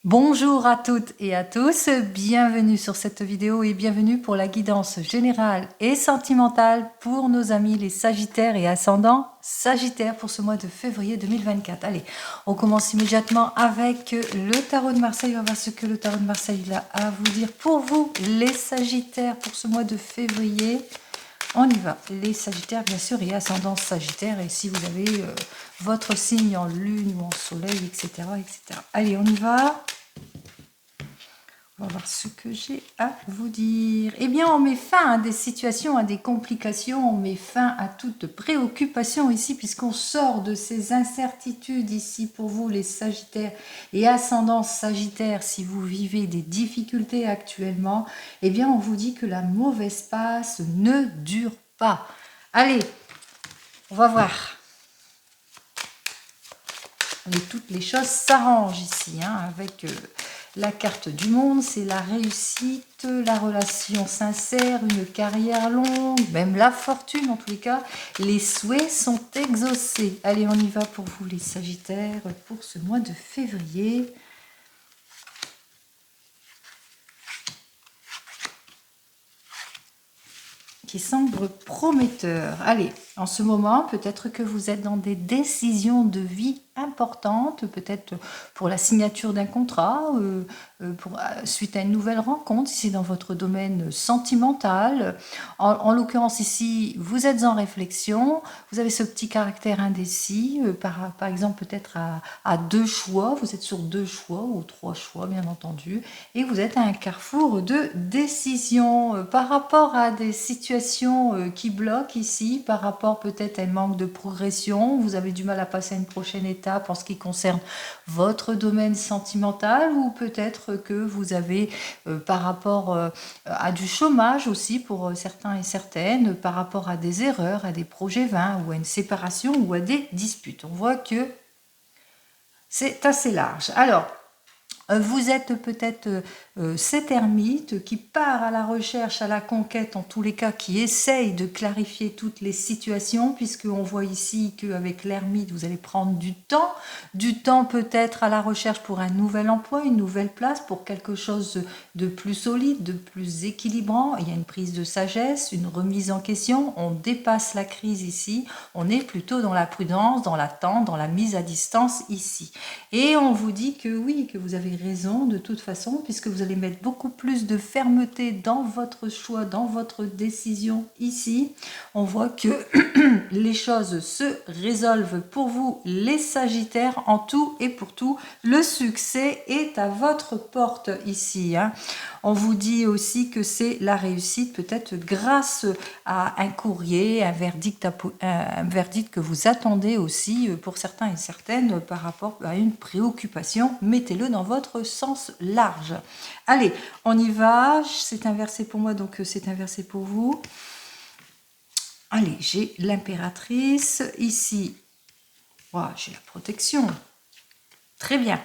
Bonjour à toutes et à tous, bienvenue sur cette vidéo et bienvenue pour la guidance générale et sentimentale pour nos amis les Sagittaires et ascendants Sagittaires pour ce mois de février 2024. Allez, on commence immédiatement avec le tarot de Marseille. On va voir ce que le tarot de Marseille a à vous dire pour vous les Sagittaires pour ce mois de février. On y va, les Sagittaires bien sûr et ascendant Sagittaire, et si vous avez votre signe en lune ou en soleil, etc., etc. Allez, on y va. On va voir ce que j'ai à vous dire. Eh bien, on met fin à des situations, à des complications, on met fin à toute préoccupation ici, puisqu'on sort de ces incertitudes ici pour vous, les Sagittaires et ascendants Sagittaires. Si vous vivez des difficultés actuellement, eh bien, on vous dit que la mauvaise passe ne dure pas. Allez, on va voir. Toutes les choses s'arrangent ici, hein, avec la carte du monde, c'est la réussite, la relation sincère, une carrière longue, même la fortune en tous les cas. Les souhaits sont exaucés. Allez, on y va pour vous les Sagittaires pour ce mois de février. Qui semble prometteur. Allez, en ce moment, peut-être que vous êtes dans des décisions de vie importantes, peut-être pour la signature d'un contrat, suite à une nouvelle rencontre, si c'est dans votre domaine sentimental. En l'occurrence ici, vous êtes en réflexion, vous avez ce petit caractère indécis, par exemple peut-être à deux choix, vous êtes sur deux choix ou trois choix bien entendu, et vous êtes à un carrefour de décision par rapport à des situations qui bloquent ici, par rapport peut-être à un manque de progression, vous avez du mal à passer à une prochaine étape en ce qui concerne votre domaine sentimental, ou peut-être que vous avez par rapport à du chômage aussi pour certains et certaines, par rapport à des erreurs, à des projets vains ou à une séparation ou à des disputes. On voit que c'est assez large. Alors, vous êtes peut-être cet ermite qui part à la recherche, à la conquête, en tous les cas, qui essaye de clarifier toutes les situations, puisqu'on voit ici qu'avec l'ermite, vous allez prendre du temps peut-être à la recherche pour un nouvel emploi, une nouvelle place, pour quelque chose de plus solide, de plus équilibrant. Il y a une prise de sagesse, une remise en question, on dépasse la crise ici, on est plutôt dans la prudence, dans l'attente, dans la mise à distance ici. Et on vous dit que oui, que vous avez raison de toute façon, puisque vous allez mettre beaucoup plus de fermeté dans votre choix, dans votre décision ici. On voit que les choses se résolvent pour vous, les Sagittaires, en tout et pour tout. Le succès est à votre porte ici, hein. On vous dit aussi que c'est la réussite, peut-être grâce à un courrier, un verdict que vous attendez aussi pour certains et certaines par rapport à une préoccupation. Mettez-le dans votre sens large. Allez, on y va. C'est inversé pour moi, donc c'est inversé pour vous. Allez, j'ai l'impératrice. Ici, wow, j'ai la protection. Très bien.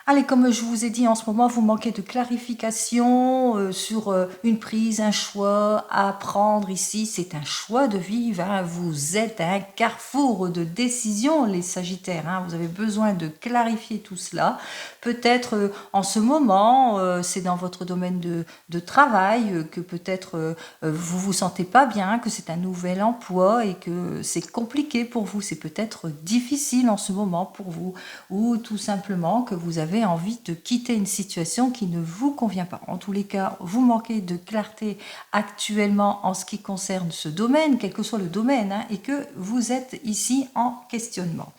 Allez, comme je vous ai dit, en ce moment, vous manquez de clarification sur une prise, un choix à prendre ici. C'est un choix de vivre, hein. Vous êtes à un carrefour de décision, les Sagittaires, hein. Vous avez besoin de clarifier tout cela. Peut-être en ce moment, c'est dans votre domaine de travail que peut-être vous vous sentez pas bien, que c'est un nouvel emploi et que c'est compliqué pour vous. C'est peut-être difficile en ce moment pour vous, ou tout simplement que vous avez envie de quitter une situation qui ne vous convient pas. En tous les cas, vous manquez de clarté actuellement en ce qui concerne ce domaine, quel que soit le domaine, hein, et que vous êtes ici en questionnement.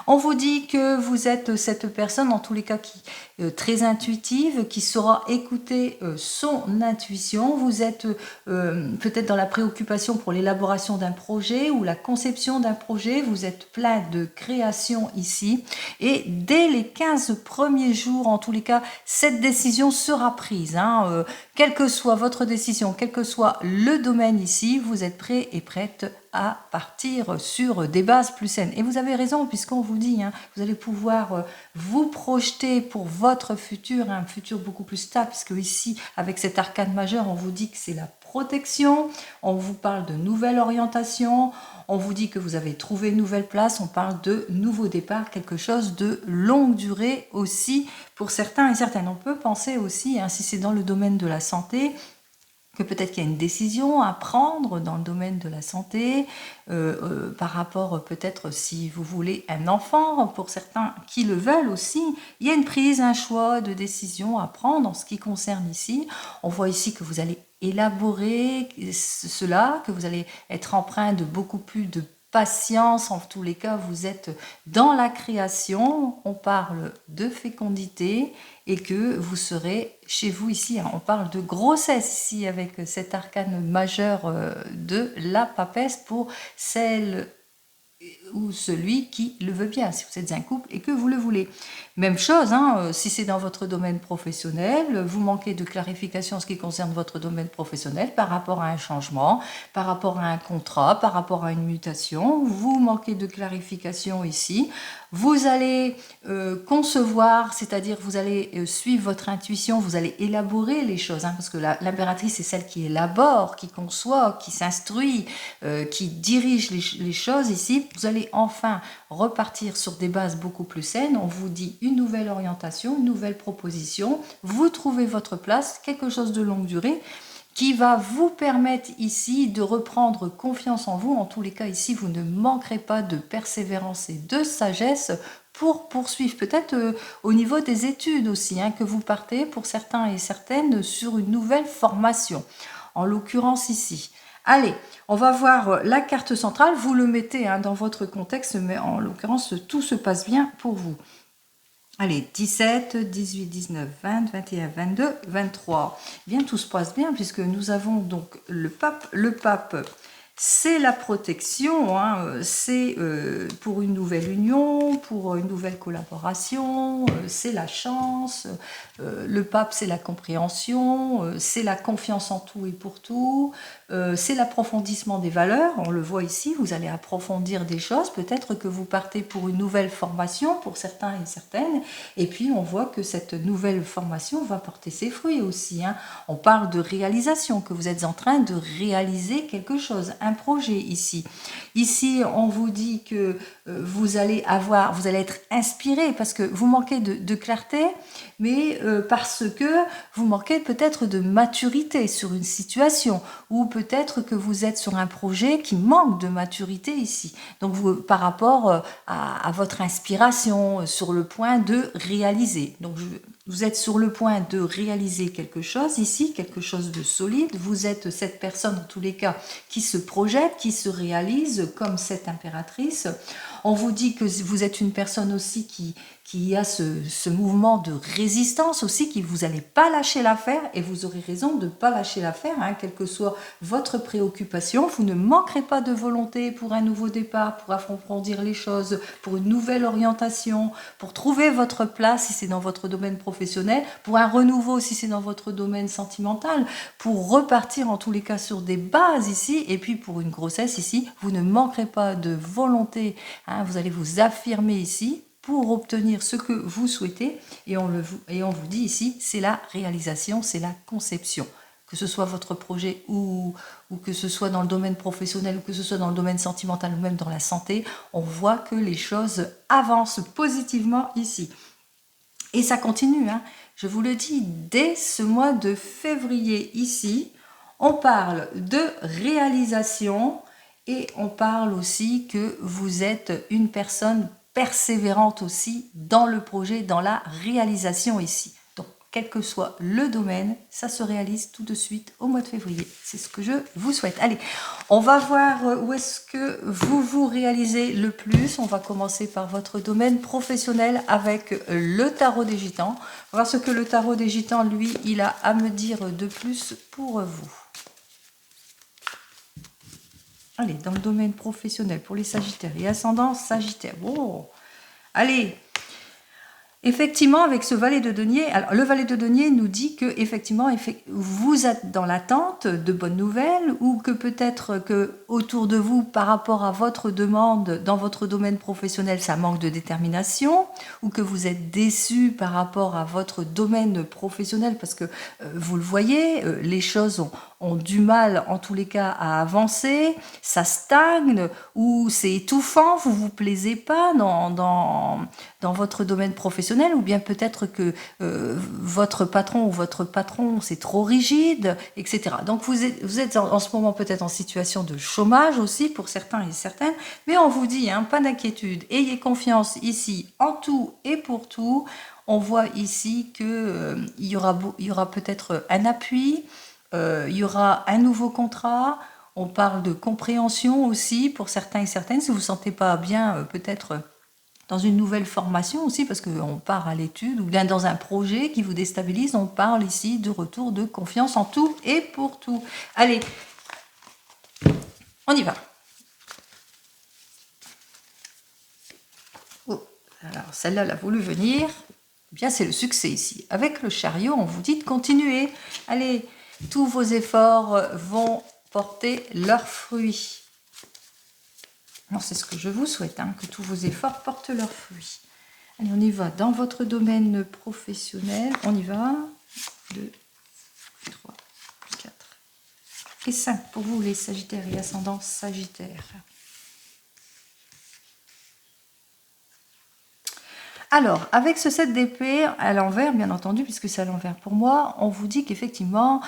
On vous dit que vous êtes cette personne, en tous les cas, qui très intuitive, qui saura écouter son intuition. Vous êtes peut-être dans la préoccupation pour l'élaboration d'un projet ou la conception d'un projet. Vous êtes plein de création ici. Et dès les 15 premiers jours, en tous les cas, cette décision sera prise, hein. Quelle que soit votre décision, quel que soit le domaine ici, vous êtes prêt et prête à partir sur des bases plus saines. Et vous avez raison, puisqu'on vous dit, hein, vous allez pouvoir vous projeter pour votre futur, un futur beaucoup plus stable, puisque ici, avec cet arcane majeur, on vous dit que c'est la protection, on vous parle de nouvelle orientation, on vous dit que vous avez trouvé une nouvelle place, on parle de nouveau départ, quelque chose de longue durée aussi pour certains et certaines. On peut penser aussi, hein, si c'est dans le domaine de la santé, que peut-être qu'il y a une décision à prendre dans le domaine de la santé, par rapport peut-être si vous voulez un enfant, pour certains qui le veulent aussi, il y a une prise, un choix de décision à prendre en ce qui concerne ici. On voit ici que vous allez élaborer cela, que vous allez être empreint de beaucoup plus de patience, en tous les cas vous êtes dans la création, on parle de fécondité et que vous serez chez vous ici, hein, on parle de grossesse ici avec cet arcane majeur de la papesse pour celle ou celui qui le veut bien, si vous êtes un couple et que vous le voulez. Même chose, hein, si c'est dans votre domaine professionnel, vous manquez de clarification en ce qui concerne votre domaine professionnel par rapport à un changement, par rapport à un contrat, par rapport à une mutation, vous manquez de clarification ici, vous allez concevoir, c'est-à-dire vous allez suivre votre intuition, vous allez élaborer les choses, hein, parce que l'impératrice c'est celle qui élabore, qui conçoit, qui s'instruit, qui dirige les choses ici. Vous allez enfin repartir sur des bases beaucoup plus saines. On vous dit une nouvelle orientation, une nouvelle proposition. Vous trouvez votre place, quelque chose de longue durée qui va vous permettre ici de reprendre confiance en vous. En tous les cas, ici, vous ne manquerez pas de persévérance et de sagesse pour poursuivre peut-être au niveau des études aussi, hein, que vous partez pour certains et certaines sur une nouvelle formation. En l'occurrence ici. Allez, on va voir la carte centrale, vous le mettez hein, dans votre contexte, mais en l'occurrence, tout se passe bien pour vous. Allez, 17, 18, 19, 20, 21, 22, 23. Bien, tout se passe bien puisque nous avons donc le pape. Le pape, c'est la protection, hein, c'est pour une nouvelle union, pour une nouvelle collaboration, c'est la chance. Le pape, c'est la compréhension, c'est la confiance en tout et pour tout, c'est l'approfondissement des valeurs. On le voit ici, vous allez approfondir des choses. Peut-être que vous partez pour une nouvelle formation pour certains et certaines. Et puis, on voit que cette nouvelle formation va porter ses fruits aussi, hein. On parle de réalisation, que vous êtes en train de réaliser quelque chose, un projet ici. Ici, on vous dit que vous allez être inspiré parce que vous manquez de clarté, mais parce que vous manquez peut-être de maturité sur une situation, ou peut-être que vous êtes sur un projet qui manque de maturité ici. Donc, par rapport à votre inspiration, sur le point de réaliser. Donc, vous êtes sur le point de réaliser quelque chose ici, quelque chose de solide. Vous êtes cette personne, en tous les cas, qui se projette, qui se réalise comme cette impératrice. On vous dit que vous êtes une personne aussi qui a ce mouvement de résistance aussi, qui vous n'allez pas lâcher l'affaire, et vous aurez raison de ne pas lâcher l'affaire, hein, quelle que soit votre préoccupation. Vous ne manquerez pas de volonté pour un nouveau départ, pour approfondir les choses, pour une nouvelle orientation, pour trouver votre place si c'est dans votre domaine professionnel, pour un renouveau si c'est dans votre domaine sentimental, pour repartir en tous les cas sur des bases ici, et puis pour une grossesse ici, vous ne manquerez pas de volonté, hein, vous allez vous affirmer ici, pour obtenir ce que vous souhaitez, et on vous dit ici, c'est la réalisation, c'est la conception. Que ce soit votre projet ou que ce soit dans le domaine professionnel ou que ce soit dans le domaine sentimental ou même dans la santé, on voit que les choses avancent positivement ici. Et ça continue, hein. Je vous le dis, dès ce mois de février ici, on parle de réalisation et on parle aussi que vous êtes une personne persévérante aussi dans le projet, dans la réalisation ici. Donc, quel que soit le domaine, ça se réalise tout de suite au mois de février. C'est ce que je vous souhaite. Allez, on va voir où est-ce que vous vous réalisez le plus. On va commencer par votre domaine professionnel avec le tarot des gitans. On va voir ce que le tarot des gitans, lui, il a à me dire de plus pour vous. Allez, dans le domaine professionnel, pour les Sagittaires et ascendant Sagittaire. Oh. Allez, effectivement, avec ce valet de denier, alors le valet de denier nous dit que effectivement, vous êtes dans l'attente de bonnes nouvelles, ou que peut-être que autour de vous, par rapport à votre demande dans votre domaine professionnel, ça manque de détermination, ou que vous êtes déçu par rapport à votre domaine professionnel parce que vous le voyez, les choses ont du mal, en tous les cas, à avancer, ça stagne, ou c'est étouffant, vous vous plaisez pas dans votre domaine professionnel, ou bien peut-être que votre patron ou votre patron, c'est trop rigide, etc. Donc vous êtes en ce moment peut-être en situation de chômage aussi pour certains et certaines, mais on vous dit, hein, pas d'inquiétude, ayez confiance ici en tout et pour tout. On voit ici que il y aura peut-être un appui, il y aura un nouveau contrat. On parle de compréhension aussi pour certains et certaines. Si vous ne vous sentez pas bien, peut-être dans une nouvelle formation aussi, parce qu'on part à l'étude, ou bien dans un projet qui vous déstabilise, on parle ici de retour de confiance en tout et pour tout. Allez, on y va. Oh, alors celle-là, elle a voulu venir. Eh bien, c'est le succès ici. Avec le chariot, on vous dit de continuer. Allez, tous vos efforts vont porter leurs fruits. Alors, c'est ce que je vous souhaite, hein, que tous vos efforts portent leurs fruits. Allez, on y va. Dans votre domaine professionnel, on y va. 2, 3, 4 et 5 pour vous, les Sagittaires et ascendants Sagittaire. Alors, avec ce 7 d'épée à l'envers, bien entendu, puisque c'est à l'envers pour moi, on vous dit qu'effectivement,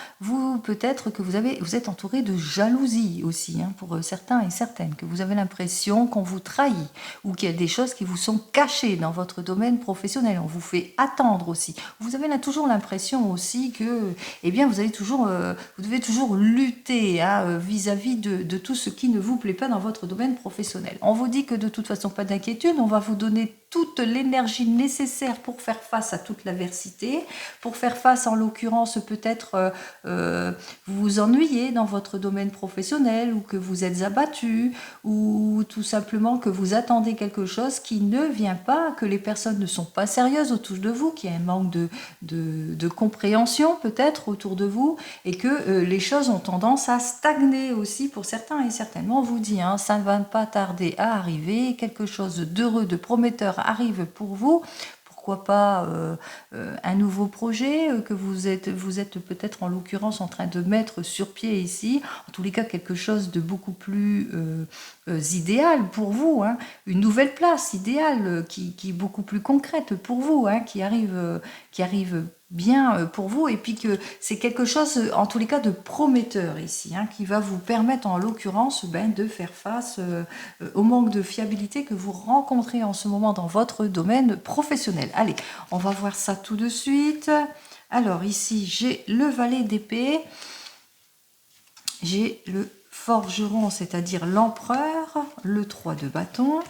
peut-être que vous êtes entouré de jalousie aussi, hein, pour certains et certaines, que vous avez l'impression qu'on vous trahit, ou qu'il y a des choses qui vous sont cachées dans votre domaine professionnel, on vous fait attendre aussi. Vous avez là toujours l'impression aussi que, eh bien, vous devez toujours lutter, hein, vis-à-vis de tout ce qui ne vous plaît pas dans votre domaine professionnel. On vous dit que de toute façon, pas d'inquiétude, on va vous donner toute l'énergie nécessaire pour faire face à toute l'adversité, pour faire face, en l'occurrence, peut-être vous vous ennuyez dans votre domaine professionnel, ou que vous êtes abattu, ou tout simplement que vous attendez quelque chose qui ne vient pas, que les personnes ne sont pas sérieuses autour de vous, qu'il y a un manque de compréhension peut-être autour de vous, et que les choses ont tendance à stagner aussi pour certains et certaines. On vous dit, hein, ça ne va pas tarder à arriver, quelque chose d'heureux, de prometteur arrive pour vous. Pourquoi pas un nouveau projet que vous êtes peut-être en l'occurrence en train de mettre sur pied ici. En tous les cas, quelque chose de beaucoup plus idéal pour vous, hein. Une nouvelle place idéale qui est beaucoup plus concrète pour vous, hein, qui arrive bien pour vous, et puis que c'est quelque chose en tous les cas de prometteur ici, hein, qui va vous permettre en l'occurrence de faire face au manque de fiabilité que vous rencontrez en ce moment dans votre domaine professionnel. Allez, on va voir ça tout de suite. Alors ici j'ai le valet d'épée, j'ai le forgeron, c'est-à-dire l'empereur, le 3 de bâton.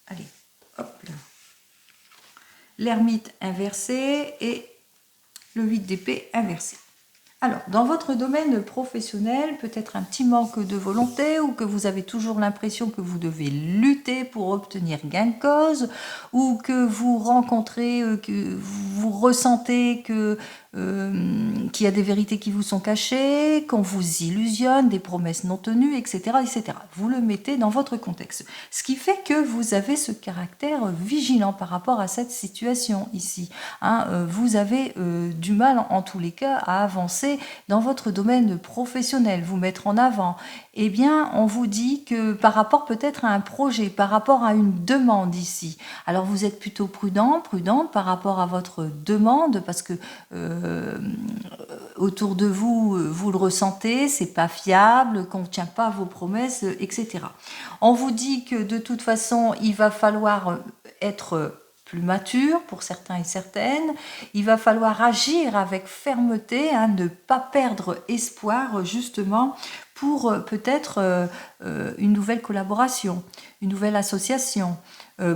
Allez, hop là. L'ermite inversé et le 8 d'épée inversé. Alors, dans votre domaine professionnel, peut-être un petit manque de volonté, ou que vous avez toujours l'impression que vous devez lutter pour obtenir gain de cause, ou que vous rencontrez, que vous ressentez qu'il y a des vérités qui vous sont cachées, qu'on vous illusionne, des promesses non tenues, etc., etc. Vous le mettez dans votre contexte. Ce qui fait que vous avez ce caractère vigilant par rapport à cette situation ici, hein. Vous avez du mal, en tous les cas, à avancer dans votre domaine professionnel, vous mettre en avant. Eh bien, on vous dit que par rapport peut-être à un projet, par rapport à une demande ici, alors vous êtes plutôt prudente par rapport à votre demande, parce que autour de vous, vous le ressentez, c'est pas fiable, qu'on ne tient pas à vos promesses, etc. On vous dit que de toute façon, il va falloir être plus mature pour certains et certaines, il va falloir agir avec fermeté, hein, ne pas perdre espoir justement pour peut-être une nouvelle collaboration, une nouvelle association,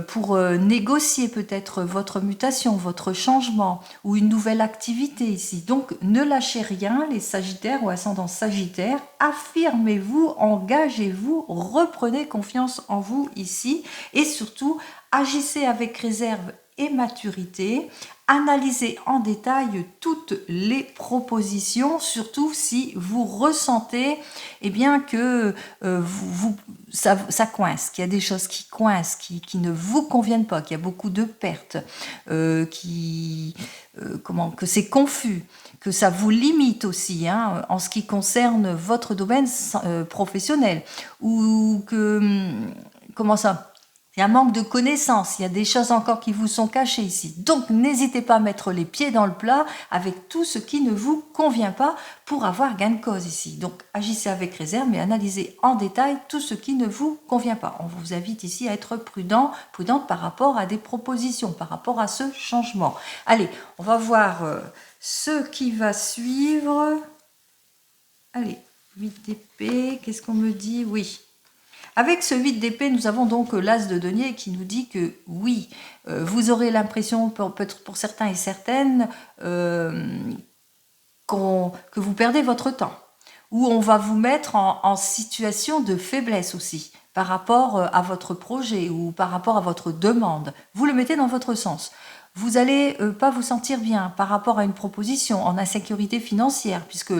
pour négocier peut-être votre mutation, votre changement ou une nouvelle activité ici. Donc ne lâchez rien, les Sagittaires ou ascendants Sagittaires, affirmez-vous, engagez-vous, reprenez confiance en vous ici, et surtout agissez avec réserve et maturité. Analysez en détail toutes les propositions, surtout si vous ressentez eh bien, que ça coince, qu'il y a des choses qui coincent, qui ne vous conviennent pas, qu'il y a beaucoup de pertes, que c'est confus, que ça vous limite aussi hein, en ce qui concerne votre domaine professionnel, ou que, comment ça, il y a un manque de connaissances, il y a des choses encore qui vous sont cachées ici. Donc, n'hésitez pas à mettre les pieds dans le plat avec tout ce qui ne vous convient pas pour avoir gain de cause ici. Donc, agissez avec réserve, mais analysez en détail tout ce qui ne vous convient pas. On vous invite ici à être prudente par rapport à des propositions, par rapport à ce changement. Allez, on va voir ce qui va suivre. Allez, 8 d'épée, qu'est-ce qu'on me dit? Oui. Avec ce 8 d'épée, nous avons donc l'as de denier qui nous dit que oui, vous aurez l'impression, peut-être pour certains et certaines, que vous perdez votre temps. Ou on va vous mettre en situation de faiblesse aussi, par rapport à votre projet ou par rapport à votre demande. Vous le mettez dans votre sens. Vous n'allez pas vous sentir bien par rapport à une proposition en insécurité financière, puisque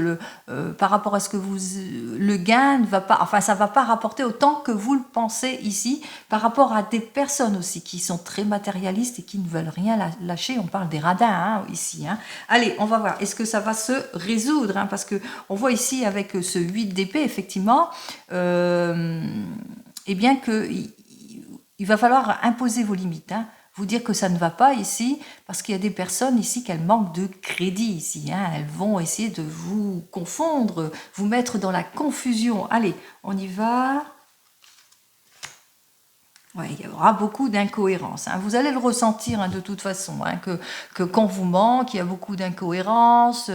par rapport à ce que le gain ne va pas, enfin ça ne va pas rapporter autant que vous le pensez ici, par rapport à des personnes aussi qui sont très matérialistes et qui ne veulent rien lâcher. On parle des radins hein, ici. Hein. Allez, on va voir, est-ce que ça va se résoudre hein, parce qu'on voit ici avec ce 8 d'épée, effectivement, eh bien qu'il va falloir imposer vos limites. Hein. Vous dire que ça ne va pas ici, parce qu'il y a des personnes ici qui manquent de crédit ici. Hein. Elles vont essayer de vous confondre, vous mettre dans la confusion. Allez, on y va. Ouais, il y aura beaucoup d'incohérences. Hein. Vous allez le ressentir hein, de toute façon, hein, que quand vous manque, il y a beaucoup d'incohérences.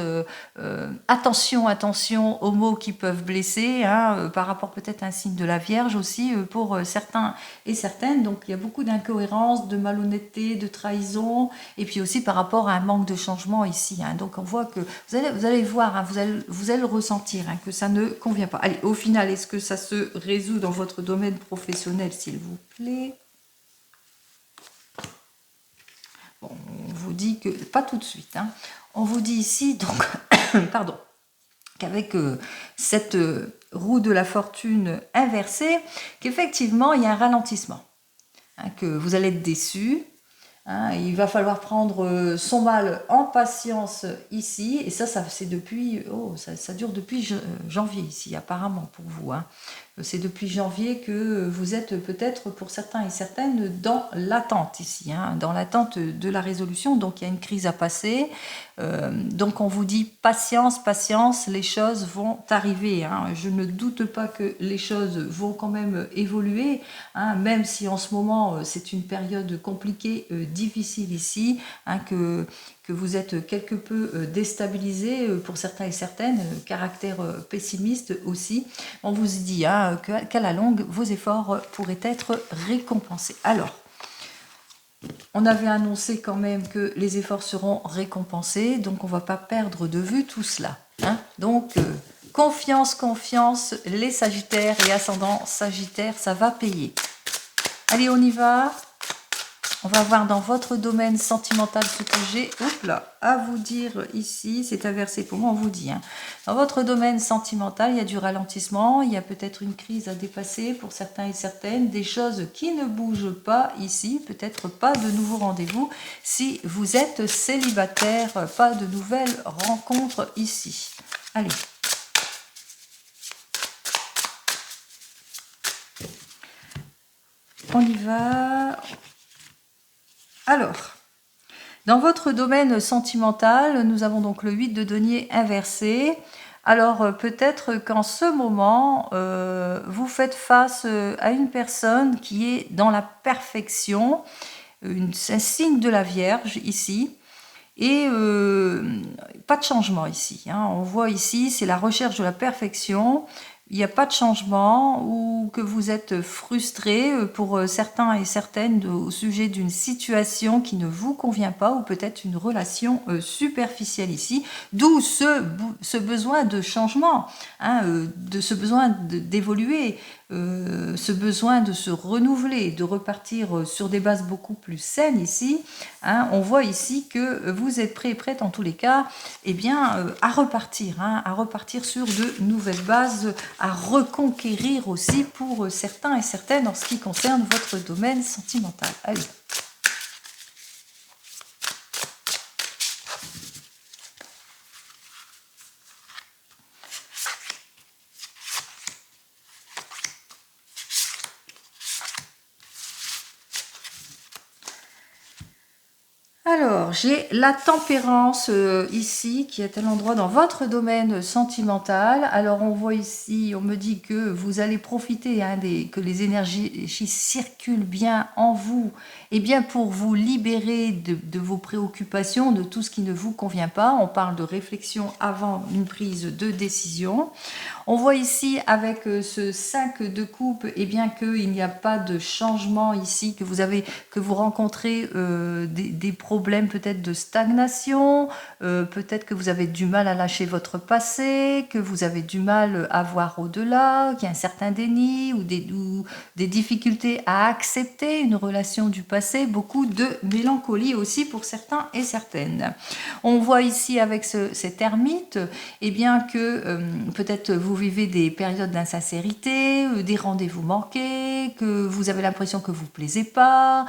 Attention aux mots qui peuvent blesser, hein, par rapport peut-être à un signe de la Vierge aussi, pour certains et certaines. Donc il y a beaucoup d'incohérences, de malhonnêteté, de trahison, et puis aussi par rapport à un manque de changement ici. Hein. Donc on voit que vous allez voir, hein, vous allez le ressentir, hein, que ça ne convient pas. Allez, au final, est-ce que ça se résout dans votre domaine professionnel, s'il vous plaît? Bon, on vous dit que, pas tout de suite, hein, on vous dit ici, donc, pardon, qu'avec cette roue de la fortune inversée, qu'effectivement, il y a un ralentissement, hein, que vous allez être déçu, hein, il va falloir prendre son mal en patience ici, et ça c'est depuis, ça dure depuis janvier ici, apparemment, pour vous, hein. C'est depuis janvier que vous êtes peut-être pour certains et certaines dans l'attente ici, hein, dans l'attente de la résolution. Donc il y a une crise à passer. Donc on vous dit patience, patience, les choses vont arriver. Hein. Je ne doute pas que les choses vont quand même évoluer, hein, même si en ce moment c'est une période compliquée, difficile ici, hein, que vous êtes quelque peu déstabilisé pour certains et certaines, caractère pessimiste aussi. On vous dit hein, qu'à la longue, vos efforts pourraient être récompensés. Alors, on avait annoncé quand même que les efforts seront récompensés, donc on ne va pas perdre de vue tout cela. Hein. Donc, confiance, confiance, les Sagittaires et ascendants Sagittaires, ça va payer. Allez, on y va. On va voir dans votre domaine sentimental ce que j'ai à vous dire ici. C'est inversé pour moi, on vous dit. Hein. Dans votre domaine sentimental, il y a du ralentissement, il y a peut-être une crise à dépasser pour certains et certaines, des choses qui ne bougent pas ici, peut-être pas de nouveaux rendez-vous. Si vous êtes célibataire, pas de nouvelles rencontres ici. Allez. On y va. Alors, dans votre domaine sentimental, nous avons donc le 8 de denier inversé. Alors, peut-être qu'en ce moment, vous faites face à une personne qui est dans la perfection, un signe de la Vierge ici, et pas de changement ici. Hein. On voit ici, c'est la recherche de la perfection. Il n'y a pas de changement ou que vous êtes frustré pour certains et certaines au sujet d'une situation qui ne vous convient pas ou peut-être une relation superficielle ici, d'où ce besoin de changement, hein, de ce besoin d'évoluer. ce besoin de se renouveler, de repartir sur des bases beaucoup plus saines ici, hein, on voit ici que vous êtes prêt et prête en tous les cas, eh bien, à repartir sur de nouvelles bases, à reconquérir aussi pour certains et certaines en ce qui concerne votre domaine sentimental. Allez. Alors, j'ai la tempérance ici, qui est à l'endroit dans votre domaine sentimental. Alors, on voit ici, on me dit que vous allez profiter, hein, que les énergies circulent bien en vous, et bien pour vous libérer de vos préoccupations, de tout ce qui ne vous convient pas. On parle de réflexion avant une prise de décision. On voit ici avec ce 5 de coupe, et bien qu'il n'y a pas de changement ici, que vous rencontrez des problèmes peut-être de stagnation, peut-être que vous avez du mal à lâcher votre passé, que vous avez du mal à voir au-delà, qu'il y a un certain déni ou des difficultés à accepter une relation du passé, beaucoup de mélancolie aussi pour certains et certaines. On voit ici avec cet ermite, eh bien que peut-être vous vivez des périodes d'insincérité, des rendez-vous manqués, que vous avez l'impression que vous ne plaisez pas,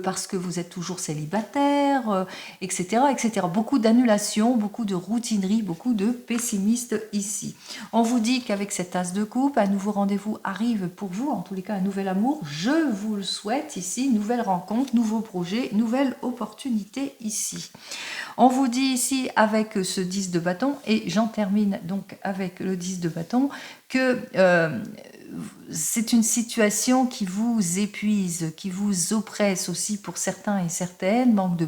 parce que vous êtes toujours célibataire, etc., etc. Beaucoup d'annulations, beaucoup de routinerie, beaucoup de pessimistes ici. On vous dit qu'avec cet as de coupe, un nouveau rendez-vous arrive pour vous, en tous les cas un nouvel amour. Je vous le souhaite ici, nouvelle rencontre, nouveau projet, nouvelle opportunité ici. On vous dit ici avec ce 10 de bâton, et j'en termine donc avec le 10 de bâton, que c'est une situation qui vous épuise, qui vous oppresse aussi pour certains et certaines, manque de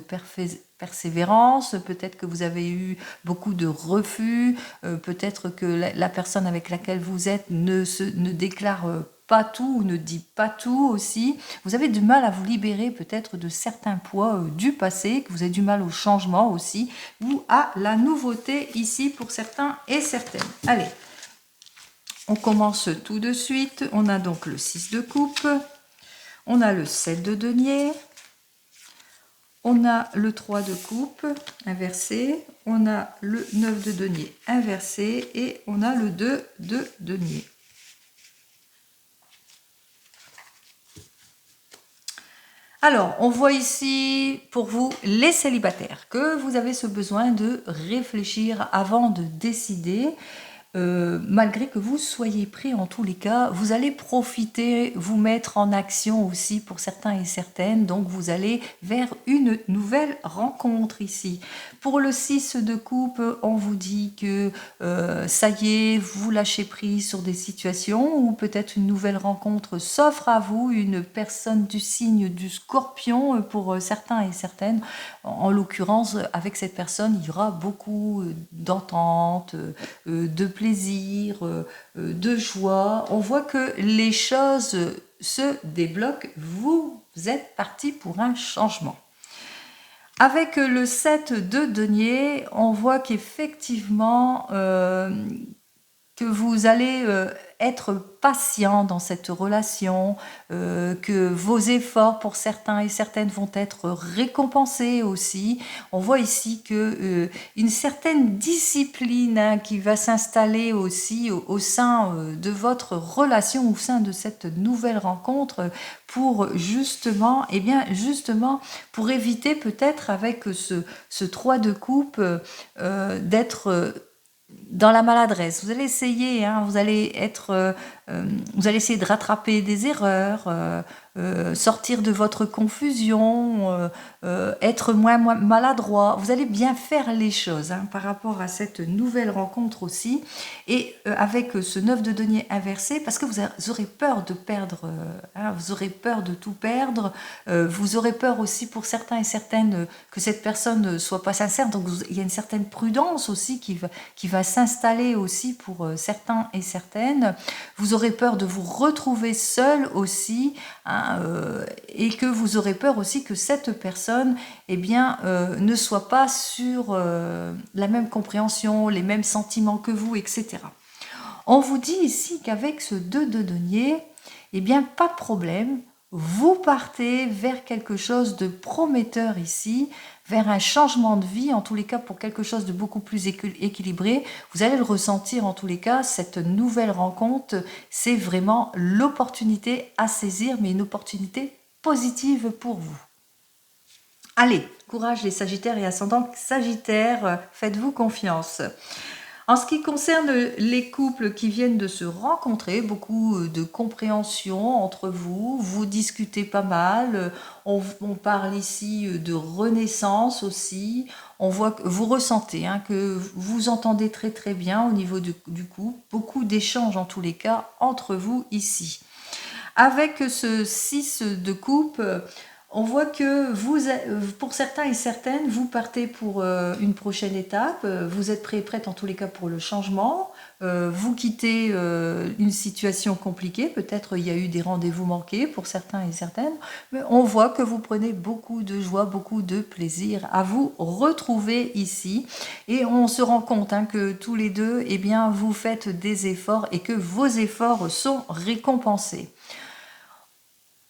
persévérance, peut-être que vous avez eu beaucoup de refus, peut-être que la personne avec laquelle vous êtes ne déclare pas tout ou ne dit pas tout aussi. Vous avez du mal à vous libérer peut-être de certains poids du passé, que vous avez du mal au changement aussi, ou à la nouveauté ici pour certains et certaines. Allez, on commence tout de suite. On a donc le 6 de coupe, on a le 7 de denier, on a le 3 de coupe inversé, on a le 9 de denier inversé et on a le 2 de denier. Alors, on voit ici pour vous les célibataires que vous avez ce besoin de réfléchir avant de décider. Malgré que vous soyez prêt en tous les cas, vous allez profiter, vous mettre en action aussi pour certains et certaines, donc vous allez vers une nouvelle rencontre ici. Pour le 6 de coupe, on vous dit que ça y est, vous lâchez prise sur des situations où peut-être une nouvelle rencontre s'offre à vous, une personne du signe du Scorpion pour certains et certaines. En l'occurrence, avec cette personne, il y aura beaucoup d'entente, de plaisir, de joie. On voit que les choses se débloquent. Vous êtes parti pour un changement. Avec le 7 de denier, on voit qu'effectivement, que vous allez être patient dans cette relation, que vos efforts pour certains et certaines vont être récompensés aussi. On voit ici que une certaine discipline, hein, qui va s'installer aussi au sein de votre relation, au sein de cette nouvelle rencontre, pour justement, eh bien justement, pour éviter peut-être avec ce 3 de coupe d'être dans la maladresse. Vous allez essayer, hein, vous allez essayer de rattraper des erreurs, sortir de votre confusion, être moins maladroit. Vous allez bien faire les choses, hein, par rapport à cette nouvelle rencontre aussi. Et avec ce 9 de denier inversé, parce que vous aurez peur de perdre, hein, vous aurez peur de tout perdre, vous aurez peur aussi pour certains et certaines que cette personne ne soit pas sincère. Donc il y a une certaine prudence aussi qui va s'installer aussi pour certains et certaines. Vous aurez peur de vous retrouver seul aussi, hein, et que vous aurez peur aussi que cette personne, eh bien, ne soit pas sur la même compréhension, les mêmes sentiments que vous, etc. On vous dit ici qu'avec ce 2 de denier, eh bien, pas de problème. Vous partez vers quelque chose de prometteur ici, vers un changement de vie, en tous les cas pour quelque chose de beaucoup plus équilibré. Vous allez le ressentir en tous les cas, cette nouvelle rencontre, c'est vraiment l'opportunité à saisir, mais une opportunité positive pour vous. Allez, courage les Sagittaires et ascendant Sagittaire, faites-vous confiance. En ce qui concerne les couples qui viennent de se rencontrer, beaucoup de compréhension entre vous, vous discutez pas mal, on parle ici de renaissance aussi, on voit que vous ressentez que vous entendez très très bien au niveau du couple, beaucoup d'échanges en tous les cas entre vous ici. Avec ce 6 de coupe, on voit que vous, pour certains et certaines, vous partez pour une prochaine étape, vous êtes prêt et prête en tous les cas pour le changement, vous quittez une situation compliquée, peut-être il y a eu des rendez-vous manqués pour certains et certaines, mais on voit que vous prenez beaucoup de joie, beaucoup de plaisir à vous retrouver ici, et on se rend compte que tous les deux, eh bien, vous faites des efforts et que vos efforts sont récompensés.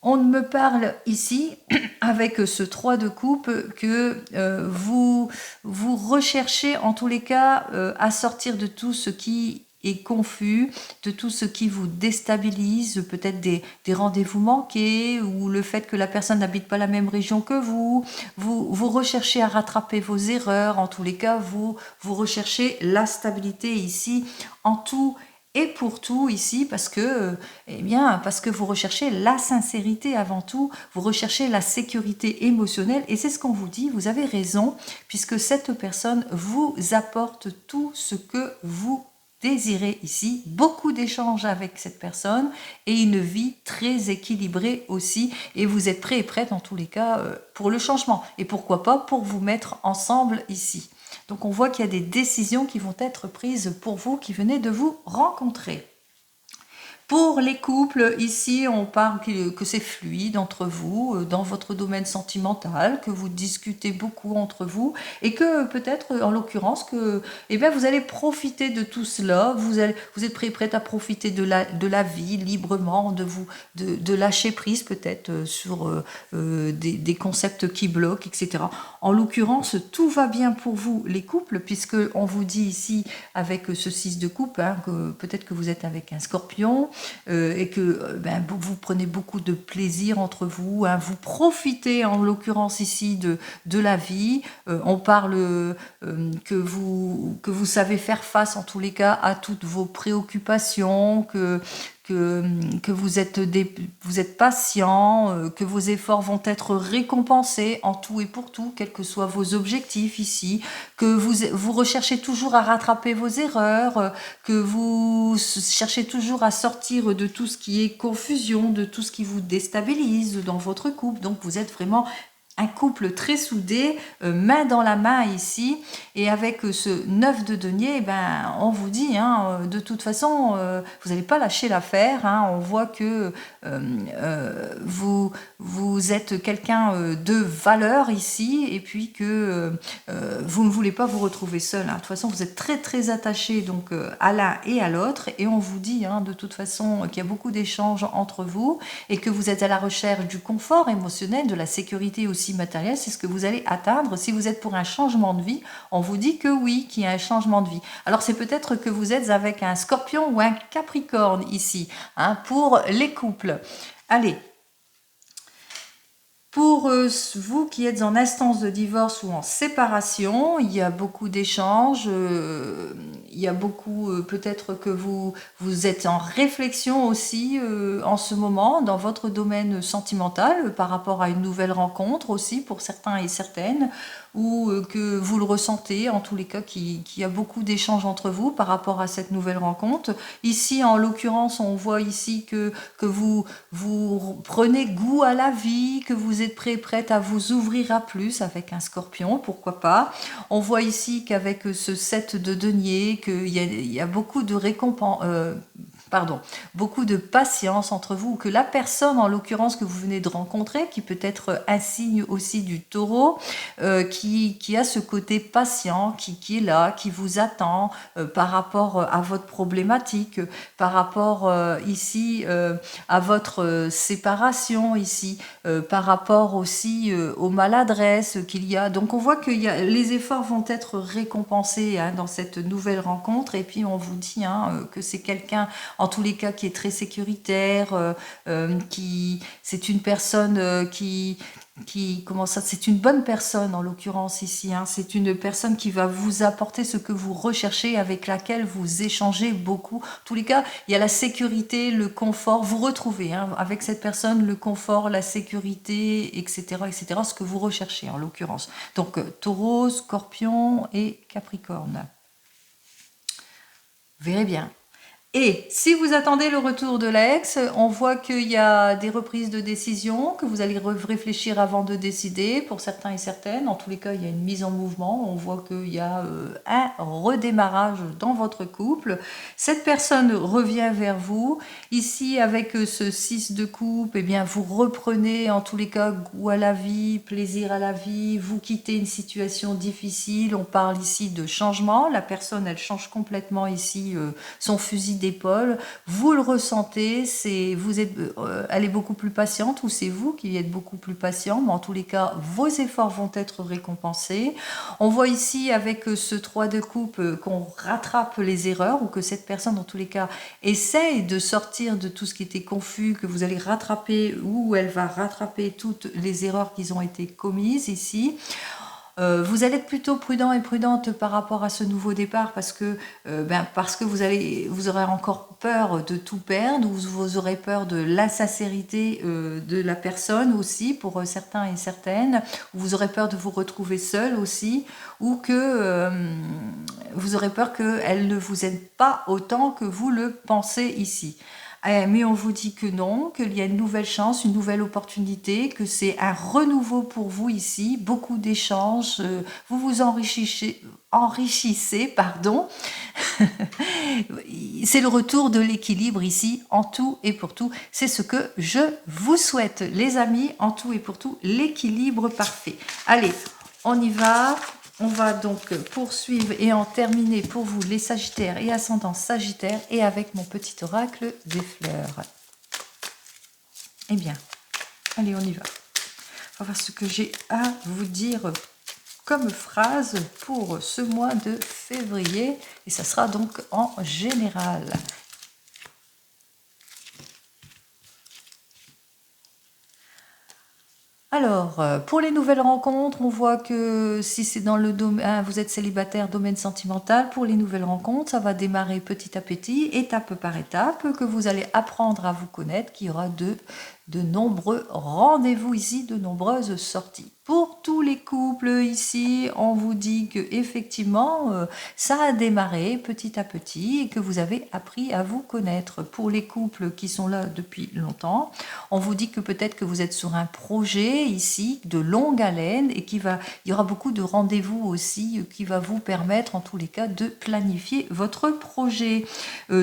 On me parle ici, avec ce 3 de coupe, que vous recherchez en tous les cas à sortir de tout ce qui est confus, de tout ce qui vous déstabilise, peut-être des rendez-vous manqués, ou le fait que la personne n'habite pas la même région que vous. Vous recherchez à rattraper vos erreurs, en tous les cas, vous recherchez la stabilité ici, en tout et pour tout ici, parce que vous recherchez la sincérité avant tout, vous recherchez la sécurité émotionnelle, et c'est ce qu'on vous dit, vous avez raison, puisque cette personne vous apporte tout ce que vous désirez ici, beaucoup d'échanges avec cette personne, et une vie très équilibrée aussi, et vous êtes prêt et prête en tous les cas pour le changement, et pourquoi pas pour vous mettre ensemble ici. Donc on voit qu'il y a des décisions qui vont être prises pour vous qui venez de vous rencontrer. Pour les couples, ici, on parle que c'est fluide entre vous, dans votre domaine sentimental, que vous discutez beaucoup entre vous, et que peut-être, en l'occurrence, que vous allez profiter de tout cela, vous êtes prête à profiter de la vie librement, de lâcher prise peut-être sur des concepts qui bloquent, etc. En l'occurrence, tout va bien pour vous, les couples, puisque on vous dit ici, avec ce 6 de coupe, que peut-être que vous êtes avec un scorpion, et que vous prenez beaucoup de plaisir entre vous, vous profitez en l'occurrence ici de la vie, on parle que vous savez faire face en tous les cas à toutes vos préoccupations, que vous êtes patient, que vos efforts vont être récompensés en tout et pour tout, quels que soient vos objectifs ici, que vous recherchez toujours à rattraper vos erreurs, que vous cherchez toujours à sortir de tout ce qui est confusion, de tout ce qui vous déstabilise dans votre couple. Donc vous êtes vraiment un couple très soudé, main dans la main ici, et avec ce 9 de denier, on vous dit, de toute façon, vous n'allez pas lâcher l'affaire, on voit que vous êtes quelqu'un de valeur ici, et puis que vous ne voulez pas vous retrouver seul. De toute façon, vous êtes très très attaché donc à l'un et à l'autre, et on vous dit de toute façon qu'il y a beaucoup d'échanges entre vous, et que vous êtes à la recherche du confort émotionnel, de la sécurité aussi matérielle, c'est ce que vous allez atteindre. Si vous êtes pour un changement de vie, on vous dit que oui, qu'il y a un changement de vie. Alors c'est peut-être que vous êtes avec un scorpion ou un capricorne ici, pour les couples. Allez, pour vous qui êtes en instance de divorce ou en séparation, il y a beaucoup d'échanges, il y a beaucoup, peut-être que vous êtes en réflexion aussi en ce moment dans votre domaine sentimental par rapport à une nouvelle rencontre aussi pour certains et certaines, ou que vous le ressentez, en tous les cas qu'il y a beaucoup d'échanges entre vous par rapport à cette nouvelle rencontre. Ici, en l'occurrence, on voit ici que vous prenez goût à la vie, que vous êtes prête à vous ouvrir à plus avec un scorpion, pourquoi pas. On voit ici qu'avec ce 7 de denier, qu'il y a beaucoup de récompenses, pardon, beaucoup de patience entre vous, que la personne, en l'occurrence, que vous venez de rencontrer, qui peut être un signe aussi du taureau, qui a ce côté patient, qui est là, qui vous attend par rapport à votre problématique, par rapport ici à votre séparation ici, par rapport aussi aux maladresses qu'il y a. Donc on voit que les efforts vont être récompensés dans cette nouvelle rencontre, et puis on vous dit que c'est quelqu'un en tous les cas qui est très sécuritaire, c'est une personne comment ça, c'est une bonne personne en l'occurrence ici, c'est une personne qui va vous apporter ce que vous recherchez, avec laquelle vous échangez beaucoup. En tous les cas, il y a la sécurité, le confort, vous retrouvez avec cette personne le confort, la sécurité, etc., etc., ce que vous recherchez en l'occurrence. Donc Taureau, Scorpion et Capricorne. Vous verrez bien. Et si vous attendez le retour de l'ex, on voit qu'il y a des reprises de décision, que vous allez réfléchir avant de décider, pour certains et certaines. En tous les cas, il y a une mise en mouvement. On voit qu'il y a un redémarrage dans votre couple. Cette personne revient vers vous. Ici, avec ce 6 de coupe, eh bien, vous reprenez en tous les cas goût à la vie, plaisir à la vie. Vous quittez une situation difficile. On parle ici de changement. La personne, elle change complètement ici son fusil d'épaule, vous le ressentez, elle est beaucoup plus patiente, ou c'est vous qui êtes beaucoup plus patient, mais en tous les cas, vos efforts vont être récompensés. On voit ici avec ce 3 de coupe qu'on rattrape les erreurs, ou que cette personne, en tous les cas, essaye de sortir de tout ce qui était confus, que vous allez rattraper, ou elle va rattraper toutes les erreurs qui ont été commises ici. Vous allez être plutôt prudent et prudente par rapport à ce nouveau départ, parce que vous aurez encore peur de tout perdre, ou vous aurez peur de l'insincérité de la personne aussi, pour certains et certaines, ou vous aurez peur de vous retrouver seul aussi, ou que vous aurez peur qu'elle ne vous aide pas autant que vous le pensez ici. Mais on vous dit que non, qu'il y a une nouvelle chance, une nouvelle opportunité, que c'est un renouveau pour vous ici, beaucoup d'échanges, vous vous enrichissez, pardon. C'est le retour de l'équilibre ici, en tout et pour tout. C'est ce que je vous souhaite, les amis, en tout et pour tout, l'équilibre parfait. Allez, on y va. On va donc poursuivre et en terminer pour vous les Sagittaires et ascendant Sagittaire, et avec mon petit oracle des fleurs. Eh bien, allez, on y va. On va voir ce que j'ai à vous dire comme phrase pour ce mois de février, et ça sera donc en général. Alors, pour les nouvelles rencontres, on voit que si c'est dans le domaine, vous êtes célibataire, domaine sentimental, pour les nouvelles rencontres, ça va démarrer petit à petit, étape par étape, que vous allez apprendre à vous connaître, qu'il y aura de nombreux rendez-vous ici, de nombreuses sorties. Pour tous les couples ici, on vous dit que effectivement, ça a démarré petit à petit, et que vous avez appris à vous connaître. Pour les couples qui sont là depuis longtemps, on vous dit que peut-être que vous êtes sur un projet ici de longue haleine, et il y aura beaucoup de rendez-vous aussi qui va vous permettre en tous les cas de planifier votre projet.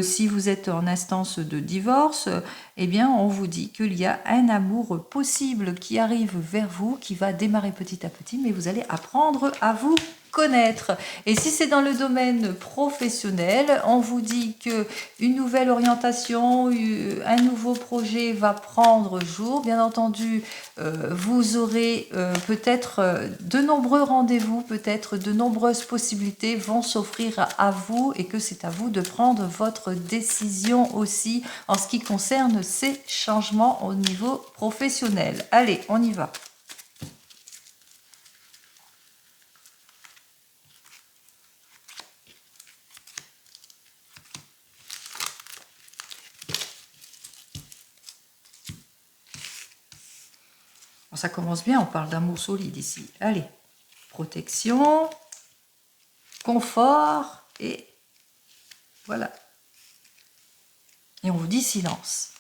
Si vous êtes en instance de divorce, eh bien on vous dit qu'il y a un amour possible qui arrive vers vous, qui va démarrer petit à petit, mais vous allez apprendre à vous connaître. Et si c'est dans le domaine professionnel, on vous dit que une nouvelle orientation, un nouveau projet va prendre jour. Bien entendu, vous aurez peut-être de nombreux rendez-vous, peut-être de nombreuses possibilités vont s'offrir à vous, et que c'est à vous de prendre votre décision aussi en ce qui concerne ces changements au niveau professionnel. Allez, on y va. Bon, ça commence bien, on parle d'amour solide ici. Allez, protection, confort, et voilà. Et on vous dit silence.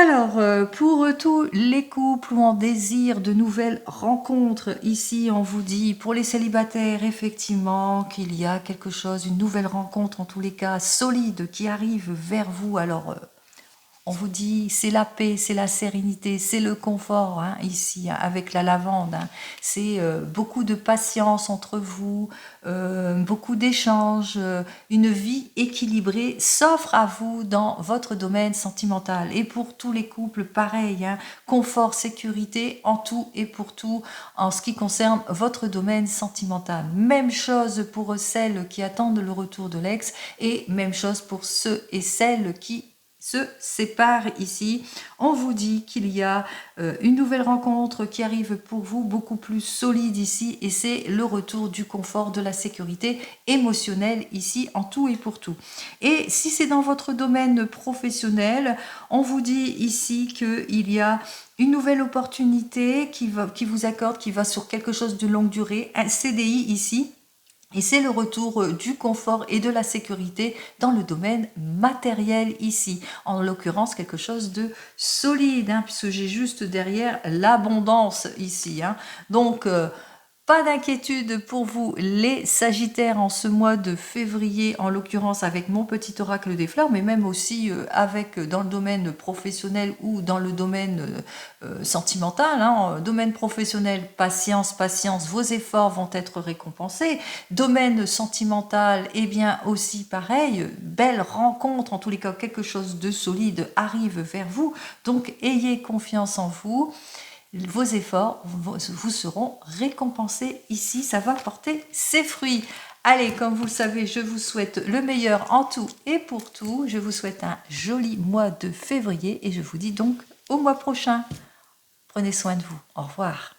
Alors, pour tous les couples ou en désir de nouvelles rencontres, ici on vous dit pour les célibataires effectivement qu'il y a quelque chose, une nouvelle rencontre en tous les cas solide qui arrive vers vous. Alors, on vous dit, c'est la paix, c'est la sérénité, c'est le confort, hein, ici, hein, avec la lavande. Hein. C'est beaucoup de patience entre vous, beaucoup d'échanges, une vie équilibrée s'offre à vous dans votre domaine sentimental. Et pour tous les couples, pareil, hein, confort, sécurité, en tout et pour tout, en ce qui concerne votre domaine sentimental. Même chose pour celles qui attendent le retour de l'ex, et même chose pour ceux et celles qui se séparent ici. On vous dit qu'il y a une nouvelle rencontre qui arrive pour vous, beaucoup plus solide ici, et c'est le retour du confort, de la sécurité émotionnelle ici, en tout et pour tout. Et si c'est dans votre domaine professionnel, on vous dit ici qu'il y a une nouvelle opportunité qui vous accorde, qui va sur quelque chose de longue durée, un CDI ici. Et c'est le retour du confort et de la sécurité dans le domaine matériel ici. En l'occurrence, quelque chose de solide, hein, puisque j'ai juste derrière l'abondance ici. Hein. Donc, pas d'inquiétude pour vous les Sagittaires en ce mois de février, en l'occurrence avec mon petit oracle des fleurs, mais même aussi avec dans le domaine professionnel ou dans le domaine sentimental. Hein. Domaine professionnel, patience, patience, vos efforts vont être récompensés. Domaine sentimental, eh bien aussi pareil, belle rencontre, en tous les cas quelque chose de solide arrive vers vous, donc ayez confiance en vous. Vos efforts vous seront récompensés ici, ça va porter ses fruits. Allez, comme vous le savez, je vous souhaite le meilleur en tout et pour tout. Je vous souhaite un joli mois de février et je vous dis donc au mois prochain. Prenez soin de vous. Au revoir.